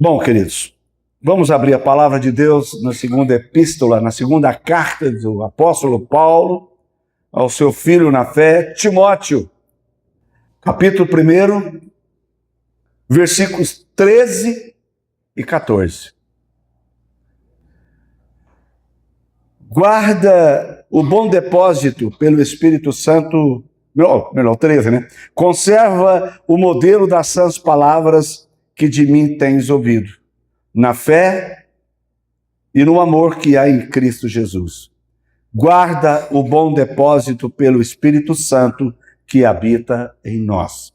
Bom, queridos, vamos abrir a palavra de Deus na segunda epístola, na segunda carta do apóstolo Paulo ao seu filho na fé, Timóteo, capítulo 1, versículos 13 e 14. Guarda o bom depósito pelo Espírito Santo, melhor 13, né? Conserva o modelo das sãs palavras que de mim tens ouvido, na fé e no amor que há em Cristo Jesus. Guarda o bom depósito pelo Espírito Santo que habita em nós.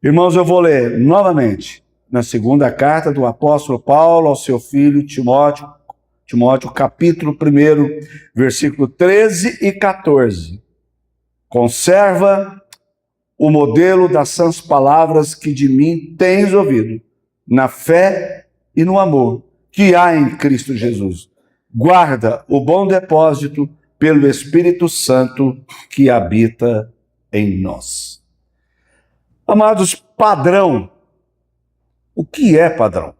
Irmãos, eu vou ler novamente na segunda carta do apóstolo Paulo ao seu filho Timóteo, capítulo 1, versículo 13 e 14. Conserva o modelo das sãs palavras que de mim tens ouvido, na fé e no amor que há em Cristo Jesus. Guarda o bom depósito pelo Espírito Santo que habita em nós. Amados, padrão. O que é padrão?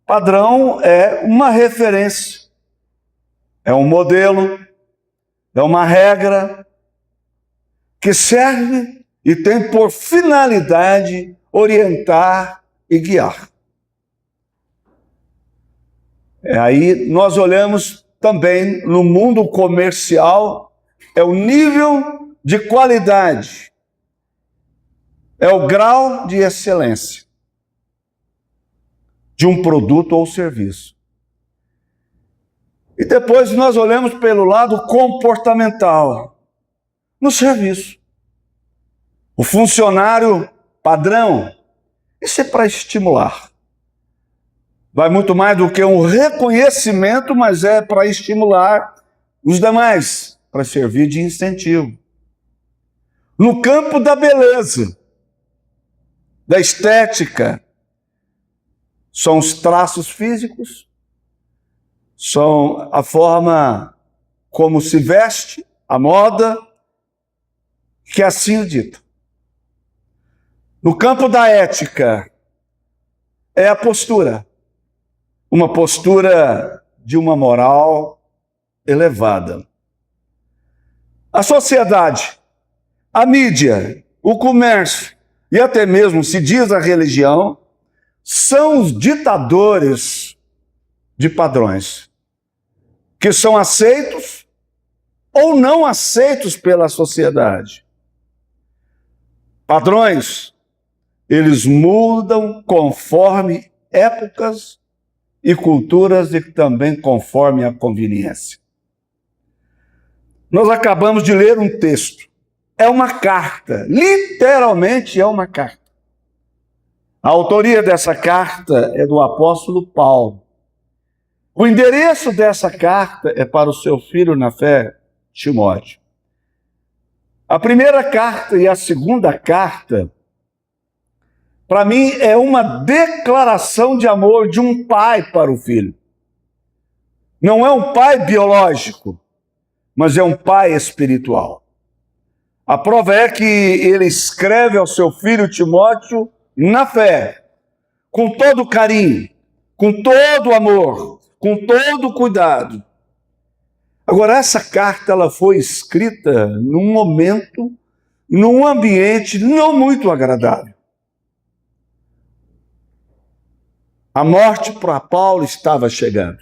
Padrão é uma referência, é um modelo, é uma regra que serve e tem por finalidade orientar e guiar. Aí nós olhamos também no mundo comercial, é o nível de qualidade, é o grau de excelência de um produto ou serviço. E depois nós olhamos pelo lado comportamental, no serviço. O funcionário padrão, isso é para estimular. Vai muito mais do que um reconhecimento, mas é para estimular os demais, para servir de incentivo. No campo da beleza, da estética, são os traços físicos, são a forma como se veste, a moda, que assim o dita. No campo da ética, é a postura. Uma postura de uma moral elevada. A sociedade, a mídia, o comércio e até mesmo, se diz a religião, são os ditadores de padrões, que são aceitos ou não aceitos pela sociedade. Padrões, eles mudam conforme épocas e culturas e também conforme a conveniência. Nós acabamos de ler um texto. É uma carta, literalmente é uma carta. A autoria dessa carta é do apóstolo Paulo. O endereço dessa carta é para o seu filho na fé, Timóteo. A primeira carta e a segunda carta, para mim, é uma declaração de amor de um pai para o filho. Não é um pai biológico, mas é um pai espiritual. A prova é que ele escreve ao seu filho Timóteo na fé, com todo carinho, com todo amor, com todo cuidado. Agora, essa carta ela foi escrita num momento, num ambiente não muito agradável. A morte para Paulo estava chegando.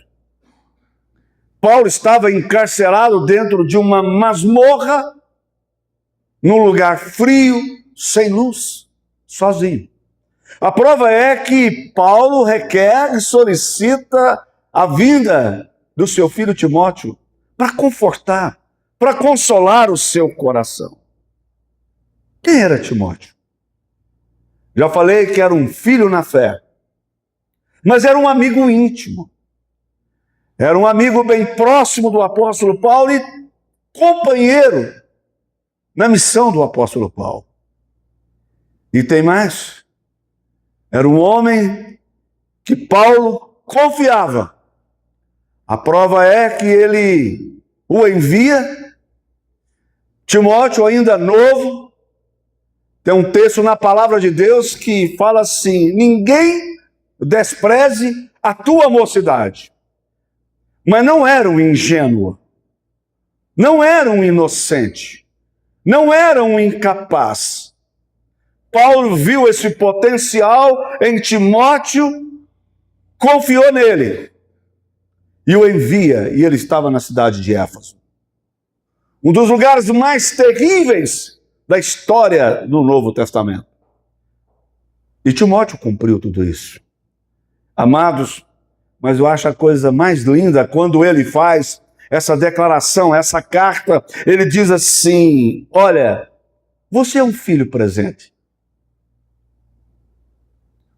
Paulo estava encarcerado dentro de uma masmorra, num lugar frio, sem luz, sozinho. A prova é que Paulo requer e solicita a vinda do seu filho Timóteo para confortar, para consolar o seu coração. Quem era Timóteo? Já falei que era um filho na fé, mas era um amigo íntimo. Era um amigo bem próximo do apóstolo Paulo e companheiro na missão do apóstolo Paulo. E tem mais. Era um homem que Paulo confiava. A prova é que ele o envia. Timóteo, ainda novo, tem um texto na palavra de Deus que fala assim: ninguém despreze a tua mocidade. Mas não era um ingênuo, não era um inocente, não era um incapaz. Paulo viu esse potencial em Timóteo, confiou nele e o envia, e ele estava na cidade de Éfeso. Um dos lugares mais terríveis da história do Novo Testamento. E Timóteo cumpriu tudo isso. Amados, mas eu acho a coisa mais linda quando ele faz essa declaração, essa carta. Ele diz assim: olha, você é um filho presente.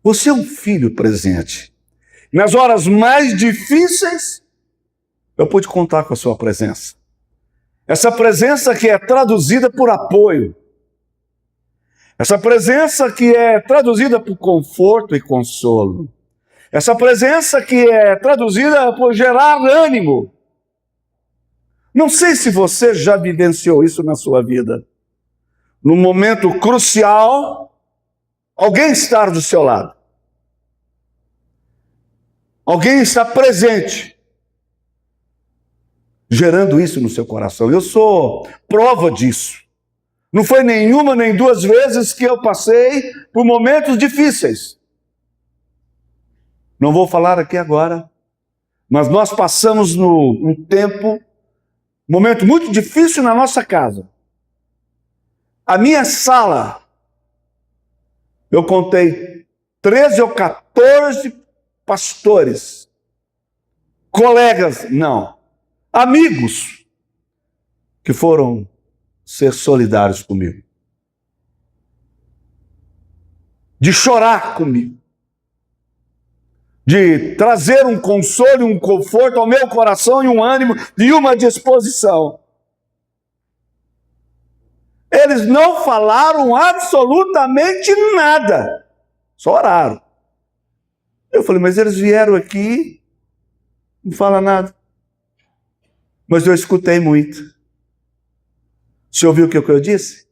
Você é um filho presente. Nas horas mais difíceis, eu pude contar com a sua presença. Essa presença que é traduzida por apoio. Essa presença que é traduzida por conforto e consolo. Essa presença que é traduzida por gerar ânimo. Não sei se você já vivenciou isso na sua vida. Num momento crucial, alguém estar do seu lado. Alguém está presente, gerando isso no seu coração. Eu sou prova disso. Não foi nenhuma nem duas vezes que eu passei por momentos difíceis. Não vou falar aqui agora, mas nós passamos um momento muito difícil na nossa casa. A minha sala, eu contei 13 ou 14 pastores, colegas, não, amigos, que foram ser solidários comigo, de chorar comigo, de trazer um consolo e um conforto ao meu coração e um ânimo e uma disposição. Eles não falaram absolutamente nada, só oraram. Eu falei, mas eles vieram aqui, não fala nada. Mas eu escutei muito. Você ouviu o que eu disse?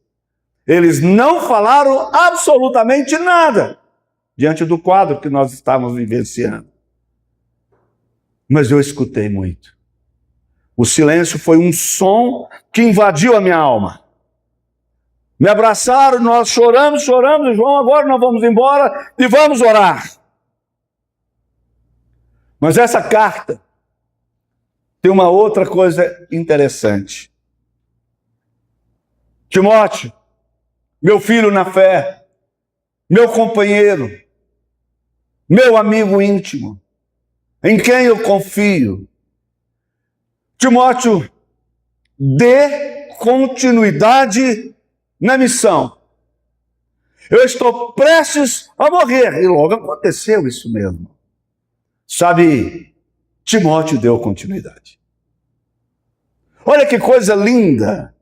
Eles não falaram absolutamente nada diante do quadro que nós estávamos vivenciando. Mas eu escutei muito. O silêncio foi um som que invadiu a minha alma. Me abraçaram, nós choramos, João, agora nós vamos embora e vamos orar. Mas essa carta tem uma outra coisa interessante. Timóteo, meu filho na fé, meu companheiro, meu amigo íntimo, em quem eu confio. Timóteo, dê continuidade na missão. Eu estou prestes a morrer. E logo aconteceu isso mesmo. Sabe, Timóteo deu continuidade. Olha que coisa linda.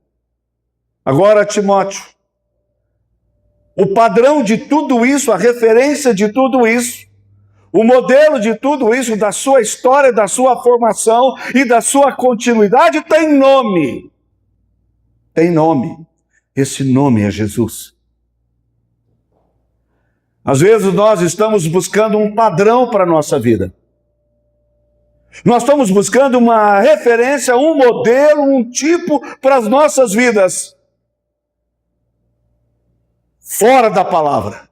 Agora, Timóteo, o padrão de tudo isso, a referência de tudo isso, o modelo de tudo isso, da sua história, da sua formação e da sua continuidade, tem nome. Tem nome. Esse nome é Jesus. Às vezes nós estamos buscando um padrão para a nossa vida. Nós estamos buscando uma referência, um modelo, um tipo para as nossas vidas. Fora da palavra.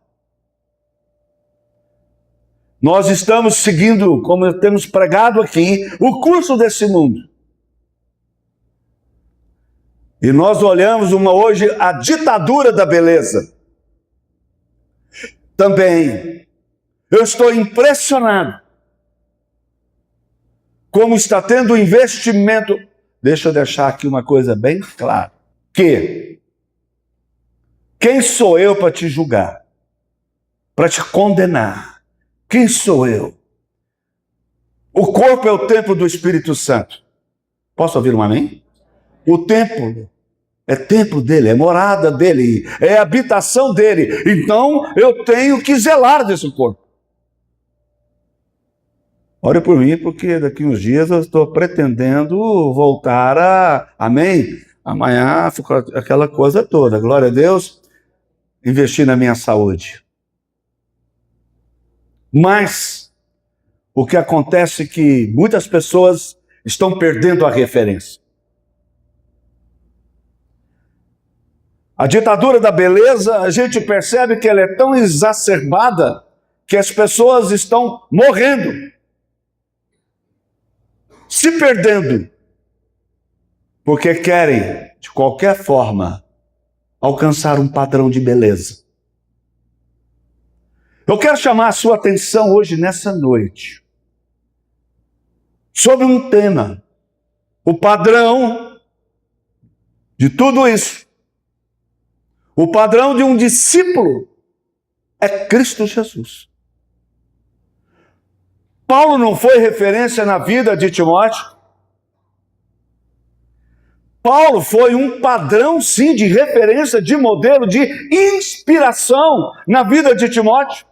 Nós estamos seguindo, como temos pregado aqui, o curso desse mundo. E nós olhamos hoje a ditadura da beleza. Também, eu estou impressionado como está tendo um investimento. Deixa eu deixar aqui uma coisa bem clara. Que quem sou eu para te julgar? Para te condenar? Quem sou eu? O corpo é o templo do Espírito Santo. Posso ouvir um amém? O templo é templo dele, é morada dele, é habitação dele. Então eu tenho que zelar desse corpo. Ore por mim, porque daqui uns dias eu estou pretendendo voltar a... Amém? Amanhã ficou aquela coisa toda. Glória a Deus. Investir na minha saúde. Mas o que acontece é que muitas pessoas estão perdendo a referência. A ditadura da beleza, a gente percebe que ela é tão exacerbada que as pessoas estão morrendo, se perdendo, porque querem, de qualquer forma, alcançar um padrão de beleza. Eu quero chamar a sua atenção hoje, nessa noite, sobre um tema, o padrão de tudo isso. O padrão de um discípulo é Cristo Jesus. Paulo não foi referência na vida de Timóteo. Paulo foi um padrão, sim, de referência, de modelo, de inspiração na vida de Timóteo.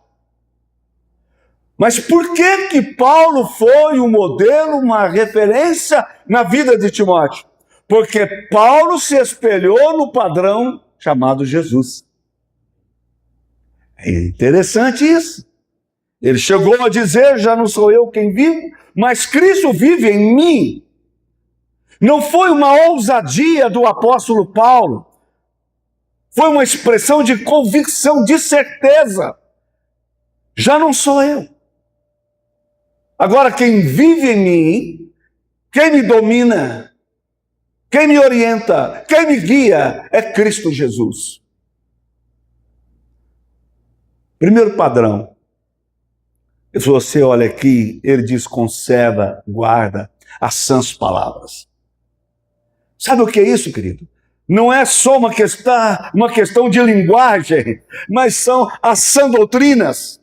Mas por que Paulo foi um modelo, uma referência na vida de Timóteo? Porque Paulo se espelhou no padrão chamado Jesus. É interessante isso. Ele chegou a dizer, já não sou eu quem vive, mas Cristo vive em mim. Não foi uma ousadia do apóstolo Paulo. Foi uma expressão de convicção, de certeza. Já não sou eu. Agora, quem vive em mim, quem me domina, quem me orienta, quem me guia, é Cristo Jesus. Primeiro padrão. Se você olha aqui, ele diz: conserva, guarda as sãs palavras. Sabe o que é isso, querido? Não é só uma questão de linguagem, mas são as sãs doutrinas.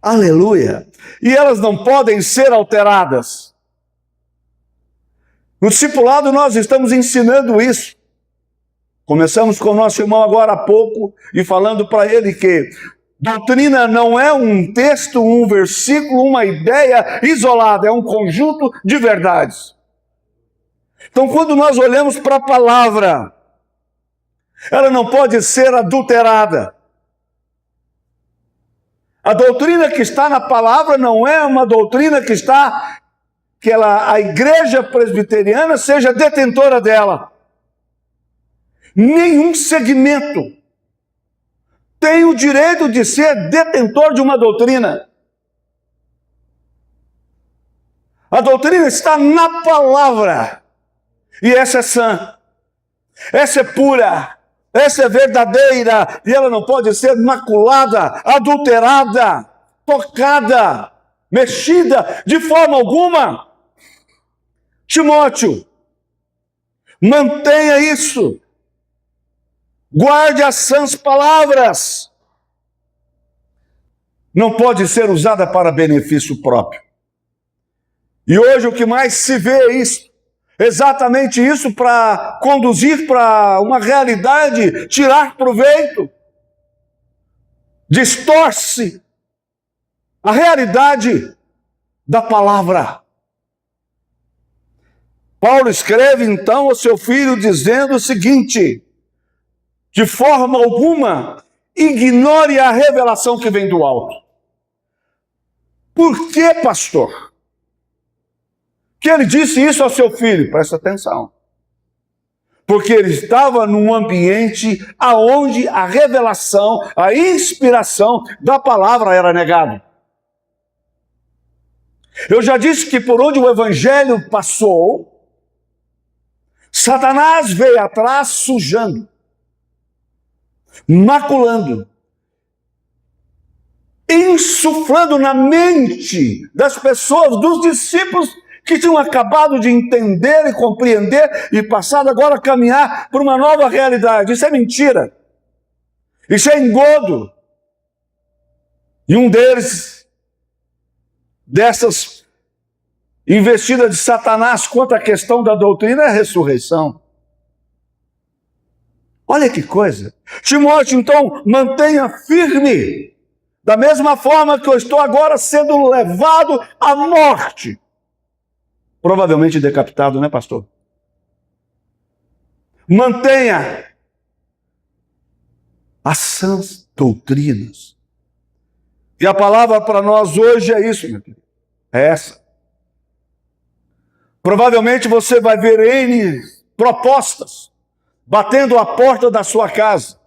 Aleluia! E elas não podem ser alteradas. No discipulado nós estamos ensinando isso. Começamos com o nosso irmão agora há pouco e falando para ele que doutrina não é um texto, um versículo, uma ideia isolada, é um conjunto de verdades. Então, quando nós olhamos para a palavra, ela não pode ser adulterada. A doutrina que está na palavra não é uma doutrina a igreja presbiteriana seja detentora dela. Nenhum segmento tem o direito de ser detentor de uma doutrina. A doutrina está na palavra. E essa é sã, essa é pura, essa é verdadeira, e ela não pode ser maculada, adulterada, tocada, mexida de forma alguma. Timóteo, mantenha isso. Guarde as sãs palavras. Não pode ser usada para benefício próprio. E hoje o que mais se vê é isso. Exatamente isso, para conduzir para uma realidade, tirar proveito. Distorce a realidade da palavra. Paulo escreve então ao seu filho dizendo o seguinte: de forma alguma, ignore a revelação que vem do alto. Por que, pastor? Que ele disse isso ao seu filho? Presta atenção. Porque ele estava num ambiente onde a revelação, a inspiração da palavra era negada. Eu já disse que por onde o evangelho passou, Satanás veio atrás sujando, maculando, insuflando na mente das pessoas, dos discípulos que tinham acabado de entender e compreender e passado agora a caminhar por uma nova realidade. Isso é mentira. Isso é engodo. E um dessas investidas de Satanás quanto à questão da doutrina é a ressurreição. Olha que coisa. Timóteo, então, mantenha firme. Da mesma forma que eu estou agora sendo levado à morte. Provavelmente decapitado, né, pastor? Mantenha as sãs doutrinas. E a palavra para nós hoje é isso, meu querido. É essa. Provavelmente você vai ver N propostas batendo a porta da sua casa.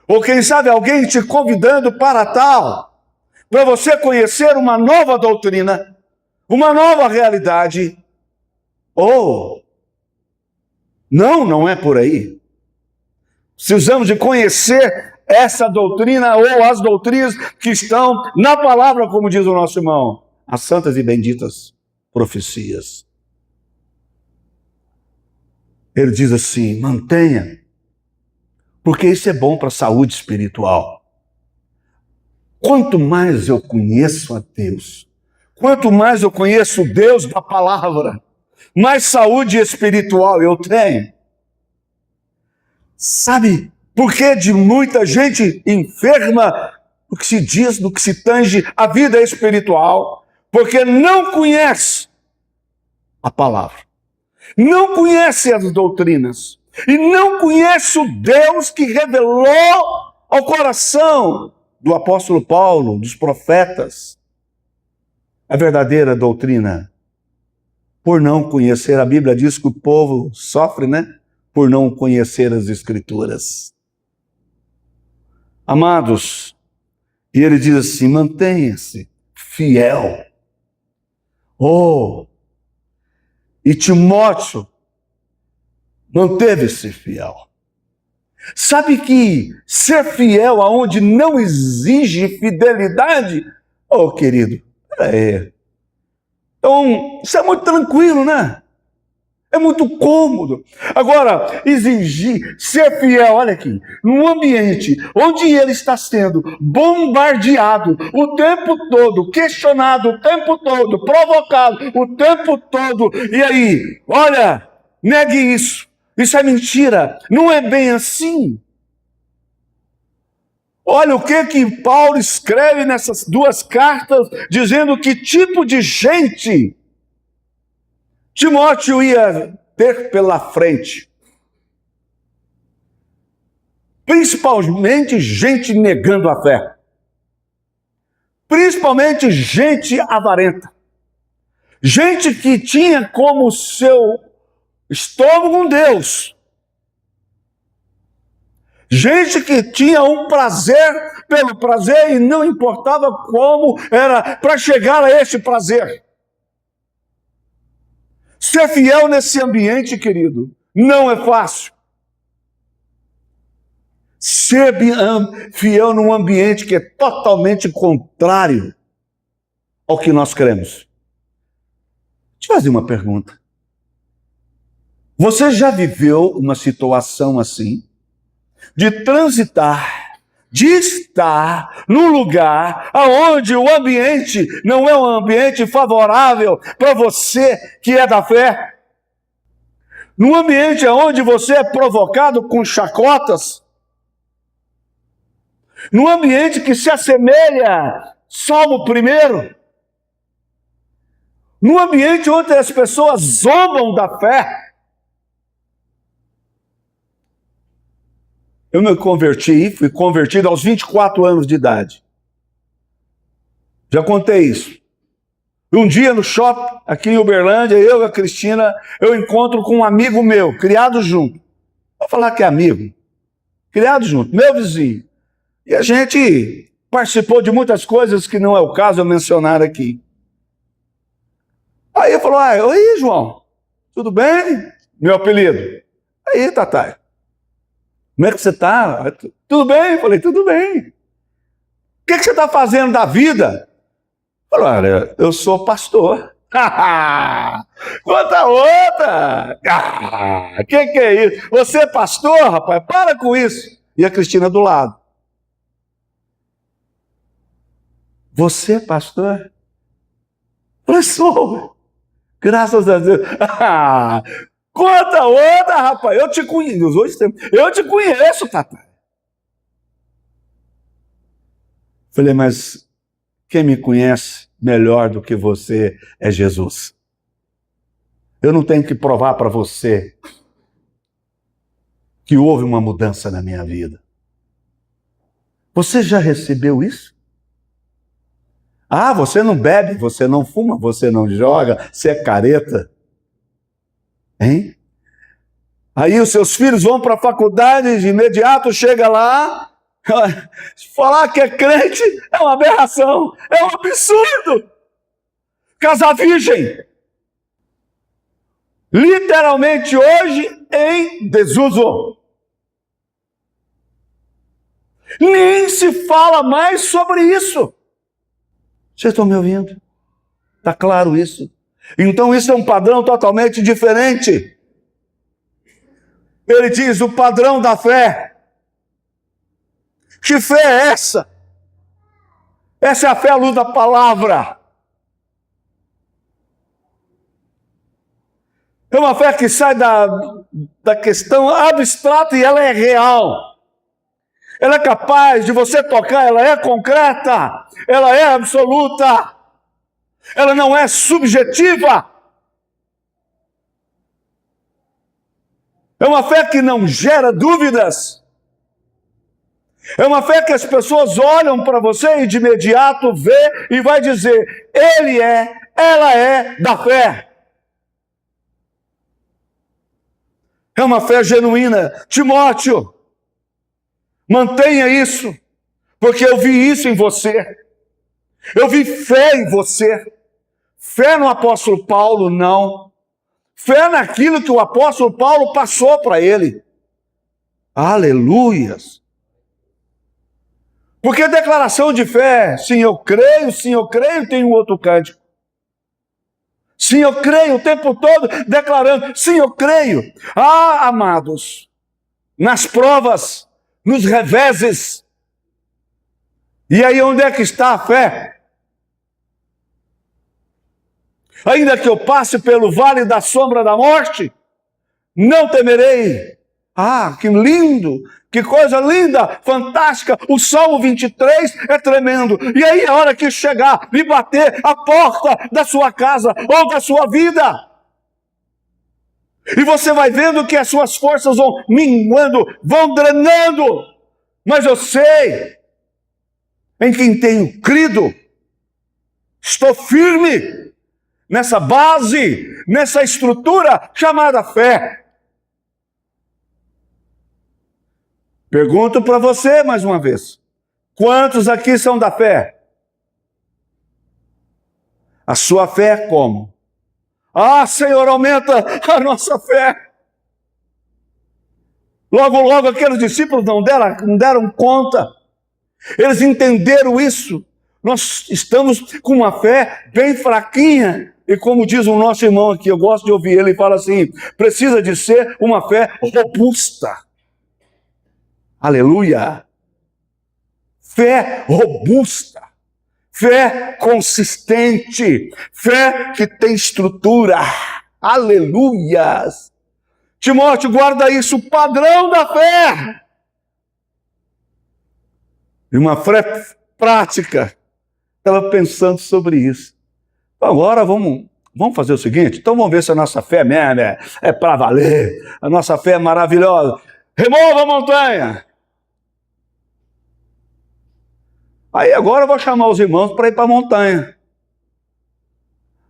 Ou quem sabe alguém te convidando para tal, para você conhecer uma nova doutrina, uma nova realidade. Ou, não é por aí. Precisamos de conhecer essa doutrina ou as doutrinas que estão na palavra, como diz o nosso irmão, as santas e benditas profecias. Ele diz assim, mantenha, porque isso é bom para a saúde espiritual. Quanto mais eu conheço a Deus, quanto mais eu conheço o Deus da palavra, mais saúde espiritual eu tenho. Sabe por que de muita gente enferma no que se diz, no que se tange a vida espiritual? Porque não conhece a palavra, não conhece as doutrinas e não conhece o Deus que revelou ao coração do apóstolo Paulo, dos profetas, a verdadeira doutrina. Por não conhecer, a Bíblia diz que o povo sofre, né? Por não conhecer as Escrituras. Amados, e ele diz assim, mantenha-se fiel. E Timóteo manteve-se fiel. Sabe que ser fiel aonde não exige fidelidade? Querido, então, isso é muito tranquilo, né? É muito cômodo. Agora, exigir, ser fiel, olha aqui, num ambiente onde ele está sendo bombardeado o tempo todo, questionado o tempo todo, provocado o tempo todo, e aí, olha, negue isso é mentira, não é bem assim. Olha o que Paulo escreve nessas duas cartas, dizendo que tipo de gente Timóteo ia ter pela frente. Principalmente gente negando a fé. Principalmente gente avarenta. Gente que tinha como seu estômago um Deus. Gente que tinha um prazer pelo prazer e não importava como era para chegar a esse prazer. Ser fiel nesse ambiente, querido, não é fácil. Ser fiel num ambiente que é totalmente contrário ao que nós cremos. Deixa eu fazer uma pergunta. Você já viveu uma situação assim? De transitar, de estar num lugar onde o ambiente não é um ambiente favorável para você que é da fé? Num ambiente onde você é provocado com chacotas? Num ambiente que se assemelha Salmo 1? Num ambiente onde as pessoas zombam da fé? Eu me fui convertido aos 24 anos de idade. Já contei isso. Um dia no shopping, aqui em Uberlândia, eu e a Cristina, eu encontro com um amigo meu, criado junto. Vou falar que é amigo. Criado junto, meu vizinho. E a gente participou de muitas coisas que não é o caso eu mencionar aqui. Aí ele falou, oi João, tudo bem? Meu apelido. Aí, Tatá, como é que você está? Tudo bem? Eu falei, tudo bem. O que você está fazendo da vida? Falei, olha, eu sou pastor. Conta outra! Que é isso? Você é pastor, rapaz? Para com isso. E a Cristina do lado. Você é pastor? Falei, sou. Graças a Deus. Conta outra, rapaz. Eu te conheço. Eu te conheço, Tata. Falei, mas quem me conhece melhor do que você é Jesus. Eu não tenho que provar para você que houve uma mudança na minha vida. Você já recebeu isso? Ah, você não bebe, você não fuma, você não joga, você é careta. Hein? Aí os seus filhos vão para a faculdade, de imediato chega lá, falar que é crente é uma aberração, é um absurdo. Casar virgem. Literalmente hoje em desuso. Nem se fala mais sobre isso. Vocês estão me ouvindo? Está claro isso? Então isso é um padrão totalmente diferente. Ele diz o padrão da fé. Que fé é essa? Essa é a fé à luz da palavra. É uma fé que sai da questão abstrata e ela é real. Ela é capaz de você tocar, ela é concreta, ela é absoluta, ela não é subjetiva. É uma fé que não gera dúvidas. É uma fé que as pessoas olham para você e de imediato vê e vai dizer, ele é, ela é da fé. É uma fé genuína. Timóteo, mantenha isso, porque eu vi isso em você. Eu vi fé em você. Fé no apóstolo Paulo, não. Fé naquilo que o apóstolo Paulo passou para ele. Aleluias. Porque declaração de fé, sim eu creio, tem um outro cântico. Sim, eu creio o tempo todo declarando, sim, eu creio. Ah, amados, nas provas, nos reveses. E aí onde é que está a fé? Ainda que eu passe pelo vale da sombra da morte, não temerei. Ah, que lindo, que coisa linda, fantástica. O Salmo 23 é tremendo. E aí a hora que chegar e bater a porta da sua casa ou da sua vida, e você vai vendo que as suas forças vão minguando, vão drenando. Mas eu sei em quem tenho crido. Estou firme nessa base, nessa estrutura chamada fé. Pergunto para você mais uma vez. Quantos aqui são da fé? A sua fé é como? Ah, Senhor, aumenta a nossa fé. Logo, logo, aqueles discípulos não deram conta. Eles entenderam isso. Nós estamos com uma fé bem fraquinha. E como diz o nosso irmão aqui, eu gosto de ouvir ele, ele fala assim, precisa de ser uma fé robusta. Aleluia! Fé robusta. Fé consistente. Fé que tem estrutura. Aleluias! Timóteo, guarda isso, o padrão da fé. E uma fé prática. Estava pensando sobre isso. Agora vamos fazer o seguinte, então vamos ver se a nossa fé mesmo é para valer. A nossa fé é maravilhosa. Remova a montanha. Aí agora eu vou chamar os irmãos para ir para a montanha.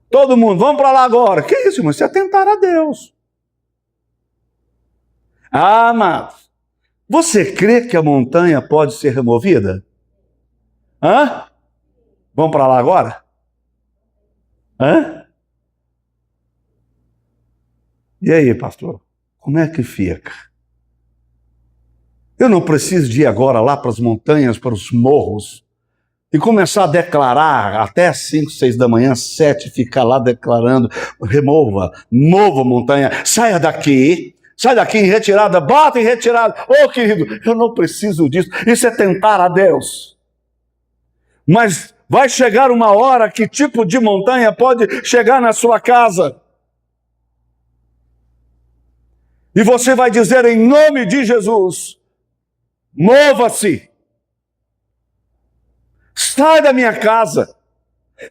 Todo mundo, vamos para lá agora. Que isso, irmão? Isso é tentar a Deus. Ah, amados, você crê que a montanha pode ser removida? Hã? Vamos para lá agora? Hã? E aí, pastor? Como é que fica? Eu não preciso de ir agora lá para as montanhas, para os morros, e começar a declarar até 5, 6 da manhã, 7, ficar lá declarando, mova a montanha, sai daqui em retirada, bata em retirada. Oh, querido, eu não preciso disso, isso é tentar a Deus. Mas vai chegar uma hora que tipo de montanha pode chegar na sua casa. E você vai dizer em nome de Jesus, mova-se. Sai da minha casa,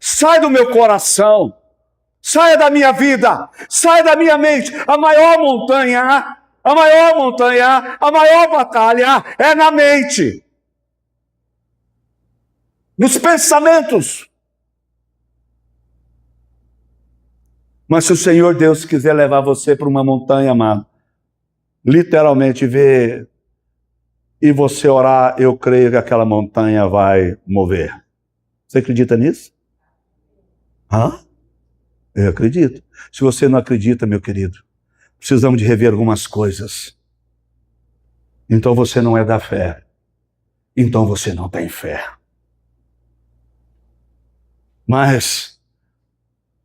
sai do meu coração, saia da minha vida, saia da minha mente. A maior montanha, a maior batalha é na mente, nos pensamentos. Mas se o Senhor Deus quiser levar você para uma montanha, amado, literalmente ver e você orar, eu creio que aquela montanha vai mover. Você acredita nisso? Hã? Eu acredito. Se você não acredita, meu querido, precisamos de rever algumas coisas. Então você não é da fé. Então você não tem fé. Mas,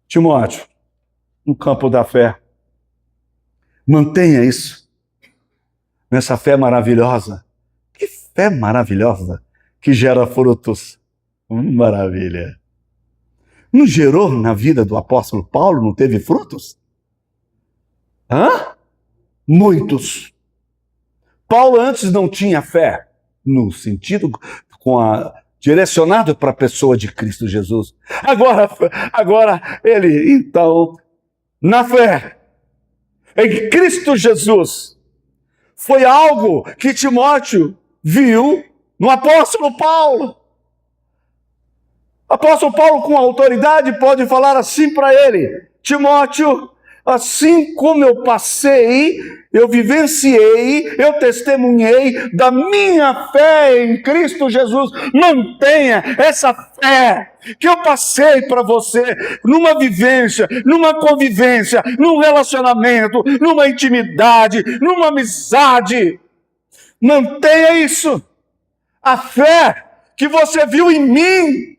Timóteo, no campo da fé, mantenha isso. Nessa fé maravilhosa. Que fé maravilhosa que gera frutos. Maravilha. Não gerou na vida do apóstolo Paulo? Não teve frutos? Hã? Muitos. Paulo antes não tinha fé, no sentido direcionado para a pessoa de Cristo Jesus. Agora ele, então, na fé, em Cristo Jesus, foi algo que Timóteo viu no apóstolo Paulo. O apóstolo Paulo, com autoridade, pode falar assim para ele: Timóteo, assim como eu passei, eu vivenciei, eu testemunhei da minha fé em Cristo Jesus, mantenha essa fé que eu passei para você, numa vivência, numa convivência, num relacionamento, numa intimidade, numa amizade. Mantenha isso. A fé que você viu em mim.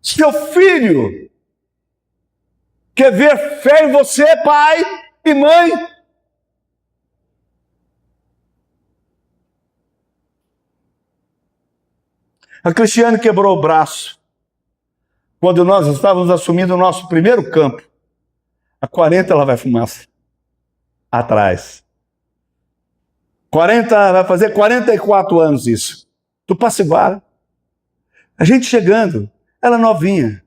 Seu filho quer ver fé em você, pai e mãe? A Cristiane quebrou o braço quando nós estávamos assumindo o nosso primeiro campo. A 40 ela vai fumaça atrás. 40, vai fazer 44 anos isso. Do Passiguara. A gente chegando, ela novinha.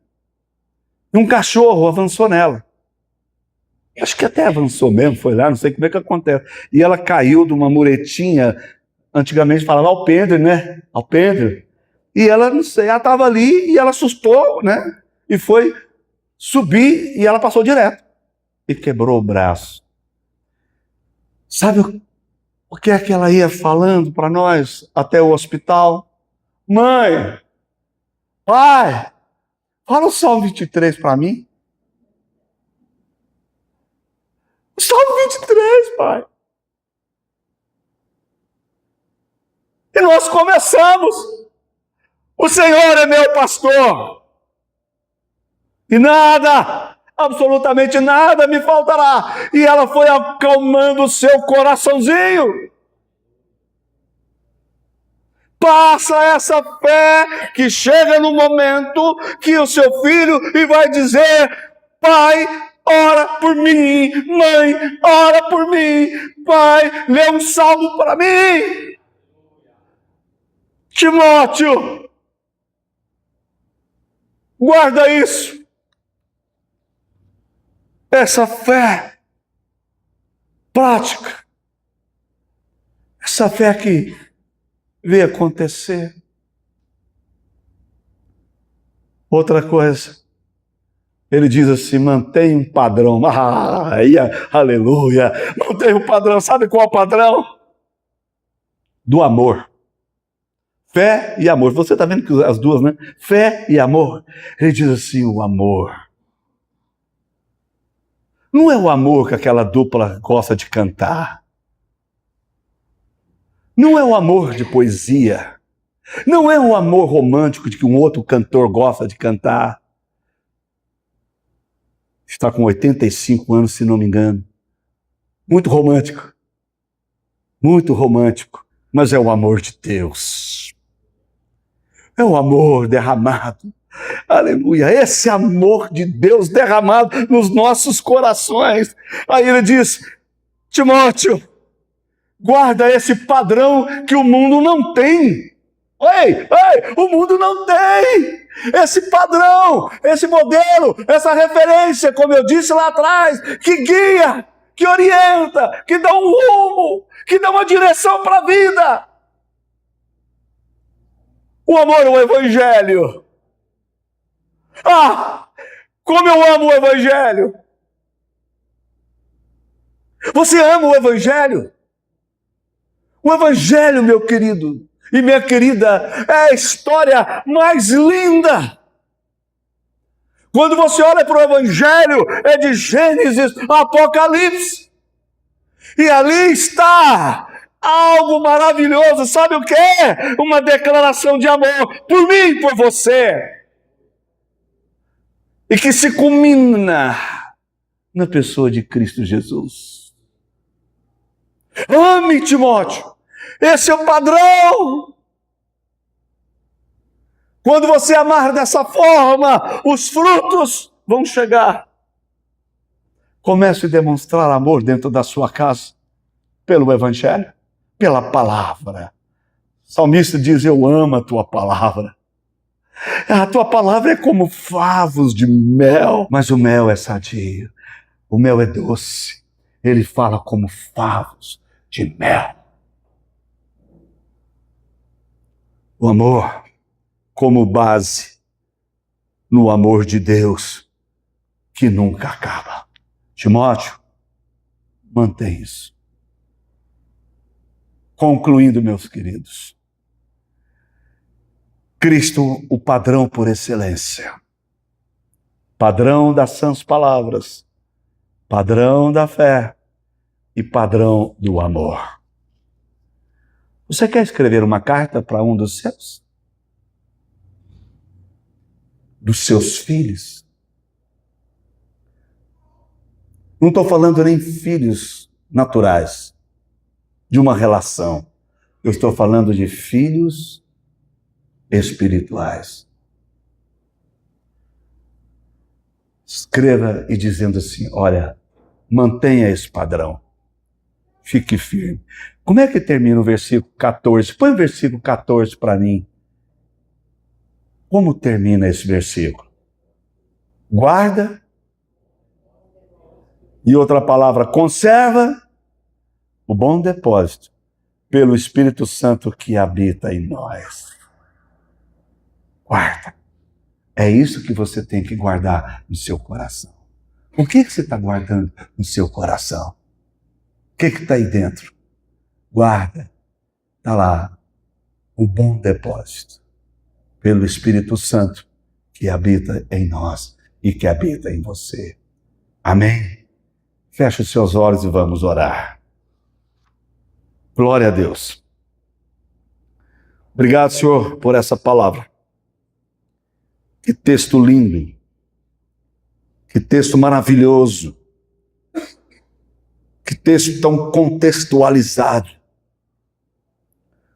E um cachorro avançou nela. Acho que até avançou mesmo, foi lá, não sei como é que acontece. E ela caiu de uma muretinha, antigamente falava alpendre, né? Alpendre. E ela, não sei, ela estava ali e ela assustou, né? E foi subir e ela passou direto. E quebrou o braço. Sabe o que é que ela ia falando para nós até o hospital? Mãe, pai, fala o Salmo 23 para mim. O Salmo 23, pai. E nós começamos. O Senhor é meu pastor. E nada, absolutamente nada me faltará. E ela foi acalmando o seu coraçãozinho. Passa essa fé que chega no momento que o seu filho e vai dizer: pai, ora por mim, mãe, ora por mim, pai, lê um salmo para mim. Timóteo, guarda isso. Essa fé prática, essa fé que vê acontecer. Outra coisa, ele diz assim: mantém um padrão. Aleluia! Mantém um padrão. Sabe qual é o padrão? Do amor. Fé e amor. Você está vendo que as duas, né? Fé e amor. Ele diz assim: o amor. Não é o amor que aquela dupla gosta de cantar. Não é o amor de poesia. Não é o amor romântico de que um outro cantor gosta de cantar. Está com 85 anos, se não me engano. Muito romântico. Muito romântico. Mas é o amor de Deus. É o amor derramado. Aleluia. Esse amor de Deus derramado nos nossos corações. Aí ele diz: Timóteo, guarda esse padrão que o mundo não tem. Ei, o mundo não tem esse padrão, esse modelo, essa referência, como eu disse lá atrás, que guia, que orienta, que dá um rumo, que dá uma direção para a vida. O amor ao Evangelho. Ah, como eu amo o Evangelho! Você ama o Evangelho? O Evangelho, meu querido e minha querida, é a história mais linda. Quando você olha para o Evangelho, é de Gênesis a Apocalipse. E ali está algo maravilhoso. Sabe o que é? Uma declaração de amor por mim e por você. E que se culmina na pessoa de Cristo Jesus. Ame, Timóteo. Esse é o padrão. Quando você amar dessa forma, os frutos vão chegar. Comece a demonstrar amor dentro da sua casa, pelo Evangelho, pela palavra. O salmista diz, eu amo a tua palavra. A tua palavra é como favos de mel, mas o mel é sadio, o mel é doce. Ele fala como favos de mel. O amor como base no amor de Deus que nunca acaba. Timóteo, mantém isso. Concluindo, meus queridos, Cristo, o padrão por excelência, padrão das sãs palavras, padrão da fé e padrão do amor. Você quer escrever uma carta para um dos seus? Dos seus filhos? Não estou falando nem filhos naturais, de uma relação. Eu estou falando de filhos espirituais. Escreva e dizendo assim, olha, mantenha esse padrão. Fique firme. Como é que termina o versículo 14? Põe o versículo 14 para mim. Como termina esse versículo? Guarda. E outra palavra, conserva o bom depósito pelo Espírito Santo que habita em nós. Guarda. É isso que você tem que guardar no seu coração. O que você está guardando no seu coração? O que está aí dentro? Guarda. Está lá o bom depósito pelo Espírito Santo que habita em nós e que habita em você. Amém? Feche os seus olhos e vamos orar. Glória a Deus. Obrigado, Senhor, por essa palavra. Que texto lindo. Que texto maravilhoso. Que texto tão contextualizado.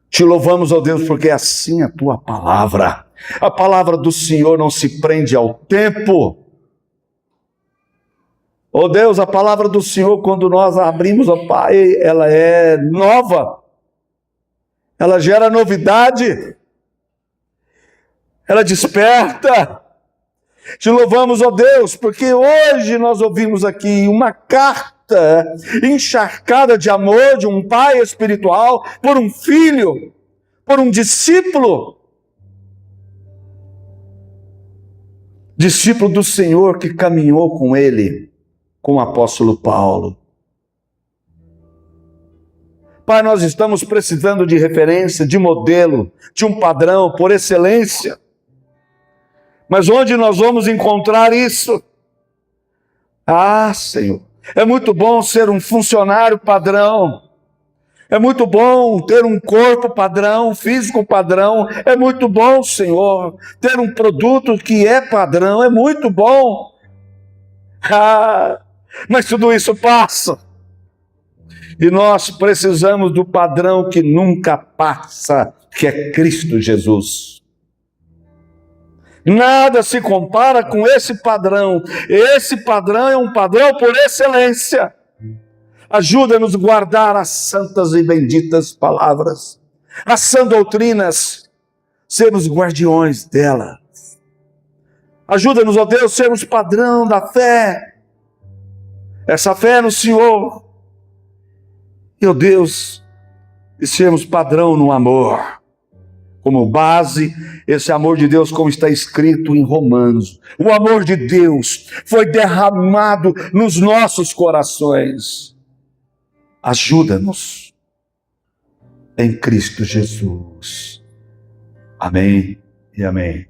Te louvamos, ó Deus, porque é assim a tua palavra. A palavra do Senhor não se prende ao tempo. Ó Deus, a palavra do Senhor, quando nós a abrimos, ó Pai, ela é nova. Ela gera novidade. Ela desperta. Te louvamos, ó Deus, porque hoje nós ouvimos aqui uma carta encharcada de amor de um pai espiritual por um filho, por um discípulo. Discípulo do Senhor que caminhou com ele, com o apóstolo Paulo. Pai, nós estamos precisando de referência, de modelo, de um padrão por excelência. Mas onde nós vamos encontrar isso? Ah, Senhor, é muito bom ser um funcionário padrão. É muito bom ter um corpo padrão, físico padrão. É muito bom, Senhor, ter um produto que é padrão. É muito bom. Ah, mas tudo isso passa. E nós precisamos do padrão que nunca passa, que é Cristo Jesus. Nada se compara com esse padrão. Esse padrão é um padrão por excelência. Ajuda-nos a guardar as santas e benditas palavras, as sãs doutrinas, sermos guardiões delas. Ajuda-nos, ó Deus, sermos padrão da fé. Essa fé no Senhor. E, ó Deus, e sermos padrão no amor. como base esse amor de Deus, como está escrito em Romanos. O amor de Deus foi derramado nos nossos corações. Ajuda-nos em Cristo Jesus. Amém e amém.